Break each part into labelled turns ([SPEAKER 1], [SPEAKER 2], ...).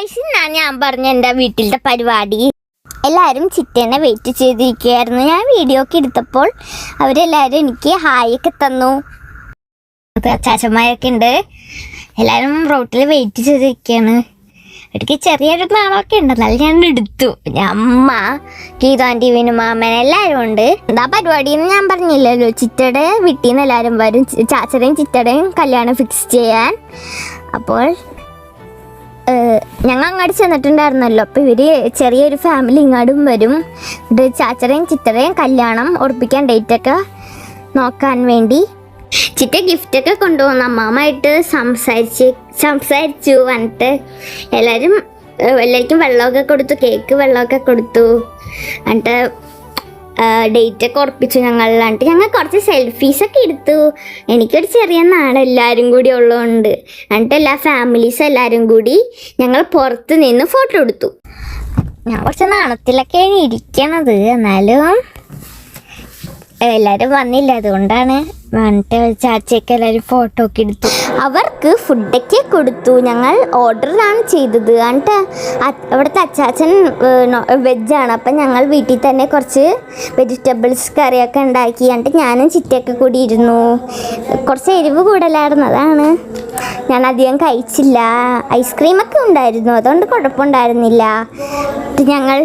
[SPEAKER 1] Guys, ഞാൻ പറഞ്ഞ എൻ്റെ വീട്ടിലത്തെ പരിപാടി എല്ലാവരും ചിറ്റേനെ വെയിറ്റ് ചെയ്തിരിക്കുകയായിരുന്നു. ഞാൻ വീഡിയോ ഒക്കെ എടുത്തപ്പോൾ അവരെല്ലാവരും എനിക്ക് ഹായ് ഒക്കെ തന്നു. ചാച്ചന്മാരൊക്കെ ഉണ്ട്. എല്ലാവരും റോട്ടിൽ വെയിറ്റ് ചെയ്തിരിക്കുകയാണ്. എനിക്ക് ചെറിയൊരു നാളൊക്കെ ഉണ്ട്, എന്നാലും ഞാൻ എടുത്തു. അമ്മ, ഗീതാൻ്റി, വിനുമാമൻ എല്ലാവരും ഉണ്ട്. എന്താ പരിപാടി എന്ന് ഞാൻ പറഞ്ഞില്ലല്ലോ. ചിറ്റയുടെ വീട്ടിൽ നിന്ന് എല്ലാവരും വരും. ചാച്ചയുടെയും ചിറ്റയുടെയും കല്യാണം ഫിക്സ് ചെയ്യാൻ. അപ്പോൾ ഞങ്ങൾ അങ്ങോട്ട് ചെന്നിട്ടുണ്ടായിരുന്നല്ലോ. അപ്പോൾ ഇവർ ചെറിയൊരു ഫാമിലി ഇങ്ങോട്ടും വരും. ഇത് ചാച്ചയുടെയും ചിറ്റയുടെയും കല്യാണം ഉറപ്പിക്കാൻ ഡേറ്റൊക്കെ നോക്കാൻ വേണ്ടി ചിറ്റ ഗിഫ്റ്റൊക്കെ കൊണ്ടുപോകുന്നു. അമ്മാമായിട്ട് സംസാരിച്ചു വന്നിട്ട് എല്ലാവർക്കും വെള്ളമൊക്കെ കൊടുത്തു, കേക്ക് വെള്ളമൊക്കെ കൊടുത്തു. എന്നിട്ട് ഡേറ്റൊക്കെ ഉറപ്പിച്ചു എന്നിട്ട് ഞങ്ങൾ കുറച്ച് സെൽഫീസൊക്കെ എടുത്തു. എനിക്കൊരു ചെറിയ നാളെല്ലാവരും കൂടി ഉള്ളതുകൊണ്ട് എന്നിട്ട് എല്ലാ ഫാമിലീസും എല്ലാവരും കൂടി ഞങ്ങൾ പുറത്ത് നിന്ന് ഫോട്ടോ എടുത്തു. ഞാൻ കുറച്ച് നാണത്തിലൊക്കെയാണ് ഇരിക്കണത്, എന്നാലും എല്ലാവരും വന്നില്ല, അതുകൊണ്ടാണ്. വന്നിട്ട് ചാച്ചയൊക്കെ എല്ലാവരും ഫോട്ടോ ഒക്കെ എടുത്തു. അവർക്ക് ഫുഡൊക്കെ കൊടുത്തു. ഞങ്ങൾ ഓർഡറാണ് ചെയ്തത്. എന്നിട്ട് അവിടുത്തെ അച്ചാച്ചൻ വെജാണ്. അപ്പം ഞങ്ങൾ വീട്ടിൽ തന്നെ കുറച്ച് വെജിറ്റബിൾസ് കറിയൊക്കെ ഉണ്ടാക്കി. എന്നിട്ട് ഞാനും ചിറ്റയൊക്കെ കൂടി ഇരുന്നു. കുറച്ച് എരിവ് കൂടുതലായിരുന്നു, അതാണ് ഞാൻ അധികം കഴിച്ചില്ല. ഐസ്ക്രീമൊക്കെ ഉണ്ടായിരുന്നു, അതുകൊണ്ട് കുഴപ്പമുണ്ടായിരുന്നില്ല. ഞങ്ങൾ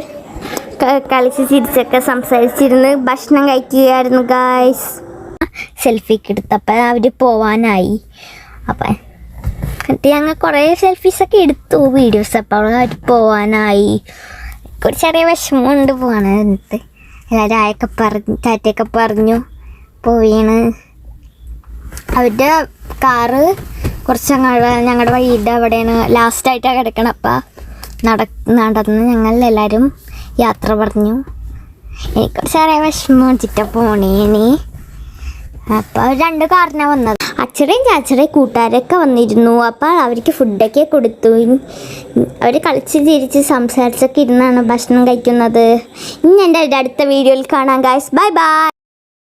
[SPEAKER 1] കളിച്ച് ചിരിച്ചൊക്കെ സംസാരിച്ചിരുന്ന് ഭക്ഷണം കഴിക്കുകയായിരുന്നു ഗായ്സ്. സെൽഫിക്ക് എടുത്തപ്പോൾ അവർ പോവാനായി. അപ്പം എന്നിട്ട് ഞങ്ങൾ കുറേ സെൽഫീസൊക്കെ എടുത്തു, വീഡിയോസ്. അപ്പോൾ അവർ പോവാനായി. ഒരു ചെറിയ വിഷമമുണ്ട് പോവാണ്. എന്നിട്ട് എല്ലാവരും ആയൊക്കെ പറഞ്ഞു, ടാറ്റയൊക്കെ പറഞ്ഞു പോയിണ്. അവരുടെ കാറ് കുറച്ച് ഞങ്ങളുടെ വഴിയുടെ അവിടെയാണ് ലാസ്റ്റായിട്ടാണ് കിടക്കണം. അപ്പം നടന്ന് ഞങ്ങൾ എല്ലാവരും യാത്ര പറഞ്ഞു. എനിക്കൊരു ചെറിയ വിഷമം ചിറ്റ പോണേനി. അപ്പോൾ 2 കാറിനാണ് വന്നത്. അച്ഛടേയും ചാച്ചടേയും കൂട്ടുകാരൊക്കെ വന്നിരുന്നു. അപ്പോൾ അവർക്ക് ഫുഡൊക്കെ കൊടുത്തു. അവർ കളിച്ച് ചിരിച്ച് സംസാരിച്ചൊക്കെ ഇരുന്നാണ് ഭക്ഷണം കഴിക്കുന്നത്. ഇനി എൻ്റെ അടുത്ത വീഡിയോയിൽ കാണാം ഗായ്സ്. Bye bye.